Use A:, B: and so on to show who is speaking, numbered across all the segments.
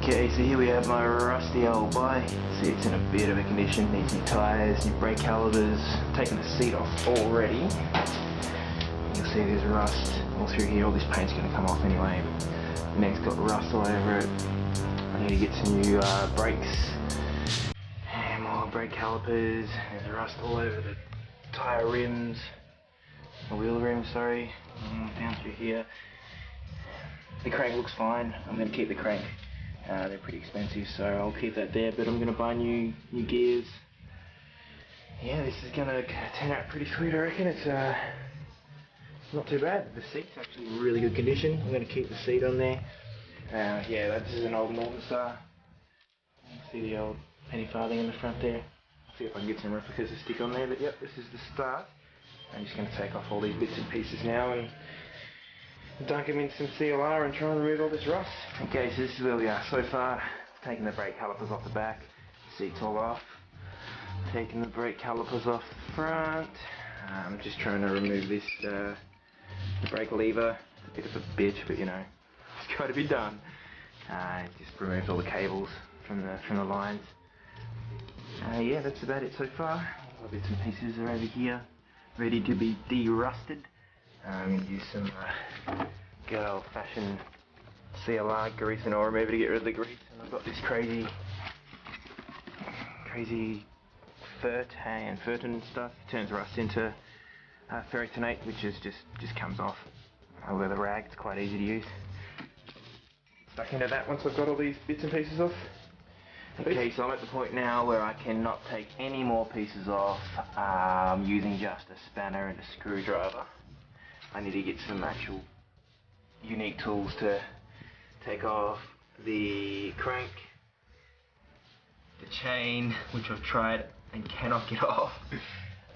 A: Okay, so here we have my rusty old bike. See, it's in a bit of a condition. Needs new tyres, new brake calipers. Taking the seat off already. You'll see there's rust all through here. All this paint's going to come off anyway. The neck's got rust all over it. I need to get some new brakes and more brake calipers. There's rust all over the tyre rims, the wheel rims, sorry, down through here. The crank looks fine. I'm going to keep the crank. They're pretty expensive, so I'll keep that there, but I'm going to buy new gears. Yeah, this is going to turn out pretty sweet, I reckon. It's not too bad. The seat's actually in really good condition. I'm going to keep the seat on there. Yeah, this is an old Norton Star. See the old penny farthing in the front there. See if I can get some replicas to stick on there, but yep, this is the start. I'm just going to take off all these bits and pieces now and dunk them in some CLR and try and remove all this rust. Okay, so this is where we are so far. Taking the brake calipers off the back, seat's all off. Taking the brake calipers off the front. I'm just trying to remove this the brake lever. It's a bit of a bitch, but you know, it's got to be done. Just removed all the cables from the lines. Yeah, that's about it so far. All the bits and pieces are over here, ready to be de-rusted. I'm going to use some good old-fashioned CLR grease and oil remover to get rid of the grease. And I've got this crazy Furtan stuff. It turns rust into ferritinate, which is just comes off with a rag. It's quite easy to use. Stuck into that once I've got all these bits and pieces off. Okay, so I'm at the point now where I cannot take any more pieces off using just a spanner and a screwdriver. I need to get some actual unique tools to take off the crank, the chain, which I've tried and cannot get off,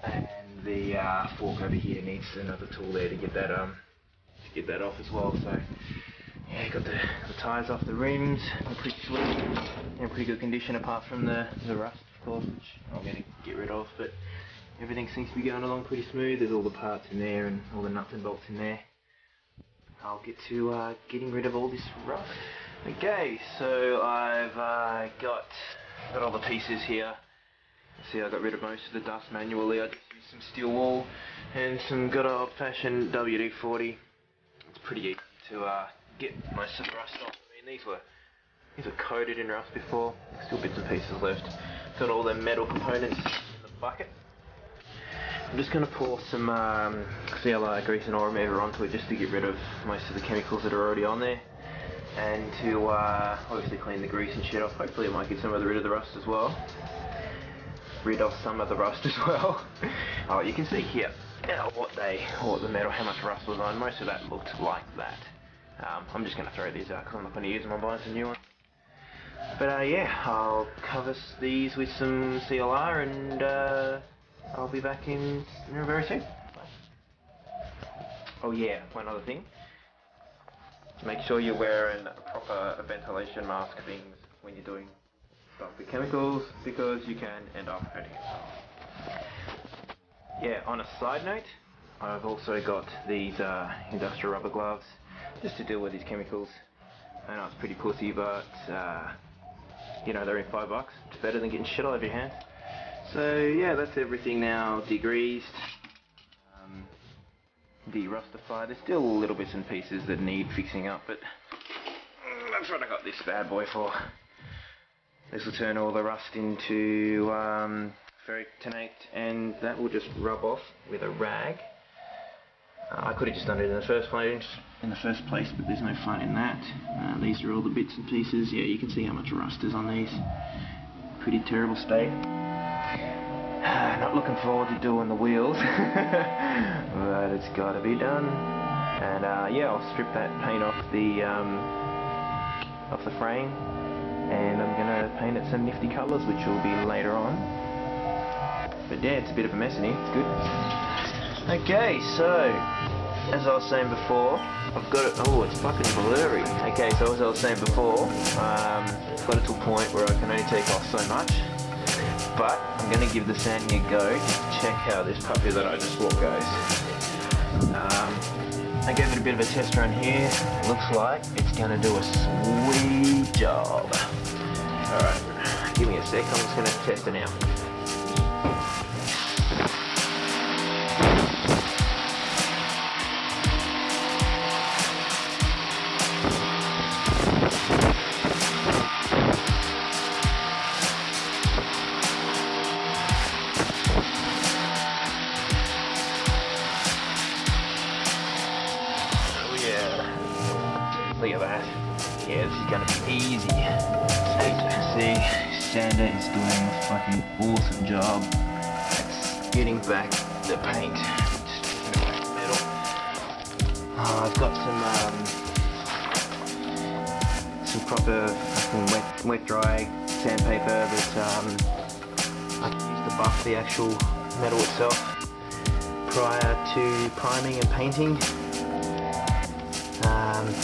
A: and the fork over here needs another tool there to get that off as well. So yeah, got the tyres off the rims. They're pretty sweet, in pretty good condition apart from the rust, of course, which I'm going to get rid of. But everything seems to be going along pretty smooth. There's all the parts in there and all the nuts and bolts in there. I'll get to getting rid of all this rust. Okay, so I've got all the pieces here. See, I got rid of most of the dust manually. I just used some steel wool and some good old-fashioned WD-40. It's pretty easy to get most of the rust off. I mean, these were coated in rust before. Still bits and pieces left. Got all the metal components in the bucket. I'm just going to pour some CLR grease and oil remover onto it just to get rid of most of the chemicals that are already on there, and to obviously clean the grease and shit off. Hopefully it might get rid of the rust as well. Oh, you can see here what the metal, how much rust was on. Most of that looked like that. I'm just going to throw these out because I'm not going to use them. I'm buying some new ones. But yeah, I'll cover these with some CLR and I'll be back in very soon. Oh yeah, one other thing. Make sure you're wearing proper ventilation mask things when you're doing stuff with chemicals, because you can end up hurting yourself. Yeah, on a side note, I've also got these industrial rubber gloves just to deal with these chemicals. I know it's pretty pussy, but you know, they're in $5. It's better than getting shit all over your hands. So yeah, that's everything now degreased, de-rustified. There's still little bits and pieces that need fixing up, but that's what I got this bad boy for. This will turn all the rust into ferritinate, and that will just rub off with a rag. I could have just done it in the first place, but there's no fun in that. These are all the bits and pieces. Yeah, you can see how much rust is on these. Pretty terrible state. Not looking forward to doing the wheels, but it's got to be done. And yeah, I'll strip that paint off the frame, and I'm gonna paint it some nifty colours, which will be later on. But yeah, it's a bit of a mess in here. It's good. Okay, so as I was saying before, I've got it. Oh, it's fucking blurry. Okay, so as I was saying before, got it to a point where I can only take off so much. But I'm going to give the sanding a go just to check how this puppy that I just bought goes. I gave it a bit of a test run here. Looks like it's gonna do a sweet job. Alright, give me a sec, I'm just gonna test it now. Look at that. Yeah, this is gonna be easy. As you can see, Sander is doing a fucking awesome job at getting back the paint. Metal. I've got some proper fucking wet dry sandpaper that I can use to buff the actual metal itself prior to priming and painting.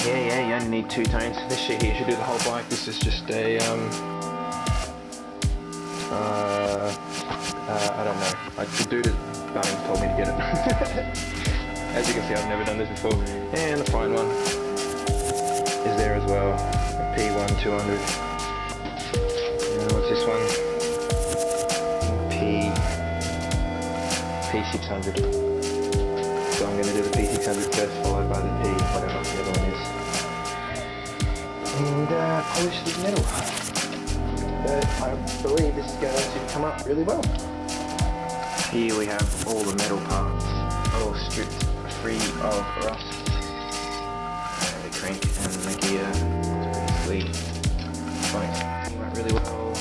A: Yeah, you only need 2 tones. This shit here should do the whole bike. This is just a, I don't know. The dude at Bunnings told me to get it. As you can see, I've never done this before. And the fine one is there as well. A P1 200. And what's this one? P600. So I'm going to do the P600 first, followed by the P, whatever the other one is. And polish this metal. But I believe this is going to come up really well. Here we have all the metal parts, all stripped free of rust. The crank and the gear, it's pretty sweet. Phone went really well.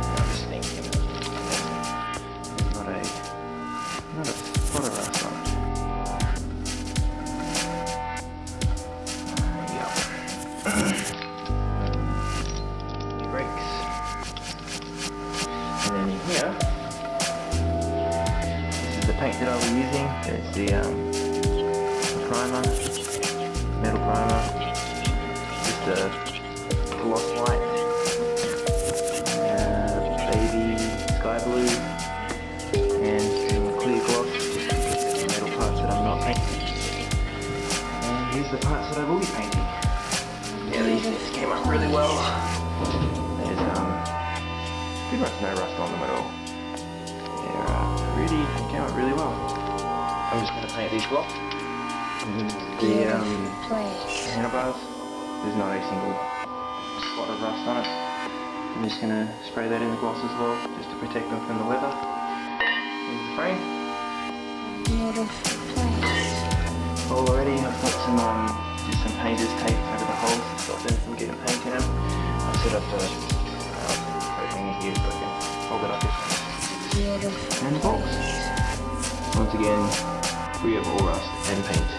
A: I'm just thinking, there's not a spot of rust on it. Brakes. And then in here, this is the paint that I'll be using. There's the primer, metal primer, just a gloss white, baby sky blue, and some clear gloss, just the metal parts that I'm not painting. And here's the parts that I will be painting. Yeah, these came up really well. There's pretty much no rust on them at all. They're really came up really well. I'm just going to paint these blocks. The handlebars, there's not a single spot of rust on it. I'm just going to spray that in the gloss as well, just to protect them from the weather. Here's the frame. Already I've got just some painter's tape over the holes to stop them from getting paint in them. I've set up the coat hanger here so I can hold it up this way. And the box. Once again, free of all rust and paint.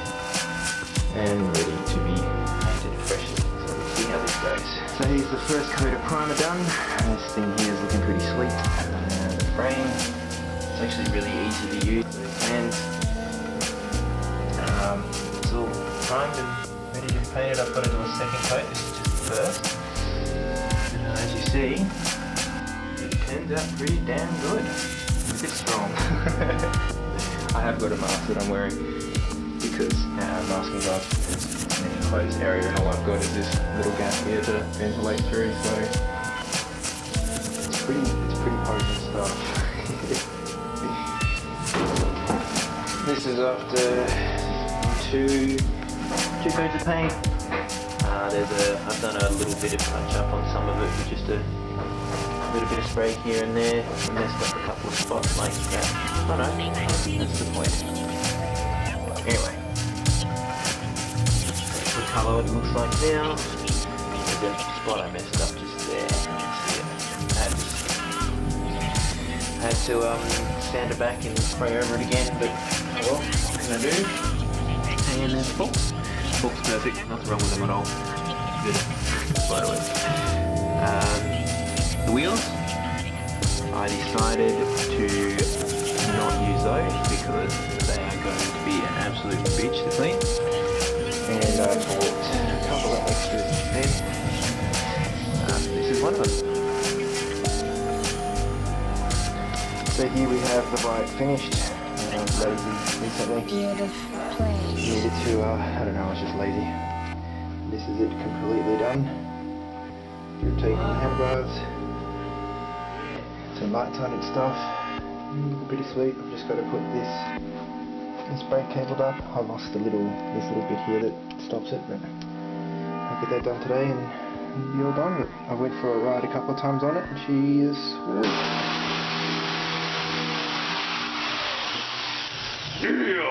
A: And ready to be painted freshly. So we'll see how this goes. So here's the first coat of primer done. This thing here is looking pretty sweet. The frame, it's actually really easy to use with both hands. It's all primed and ready to be painted. I've got to do a second coat. This is just the first. As you see, it turns out pretty damn good. It's a bit strong. I have got a mask that I'm wearing because mask and gloves is an enclosed area, and all I've got is this little gap here to ventilate through. So it's pretty potent stuff. This is after two coats of paint. I've done a little bit of touch up on some of it with just a little bit of spray here and there. I messed up a couple of spots like that. Oh no, that's the point. Anyway, that's the colour it looks like now. There's a spot I messed up just there. See it. I had to sand it back and spray over it again, but well, what can I do? And there's the box. Box perfect, nothing wrong with them at all. Good. By the way. The wheels, I decided to not use those because they are going to be an absolute bitch to clean. And I bought a couple of extras instead. This is one of them. So here we have the bike finished. I was lazy recently.
B: Beautiful place.
A: Needed to, I don't know, I was just lazy. This is it completely done. You're taking handlebars, some lights on and stuff. Look pretty sweet. I've just got to put this brake cable up. I lost this little bit here that stops it, but I'll get that done today and it'll be all done. But I went for a ride a couple of times on it and she is sweet. Yeah.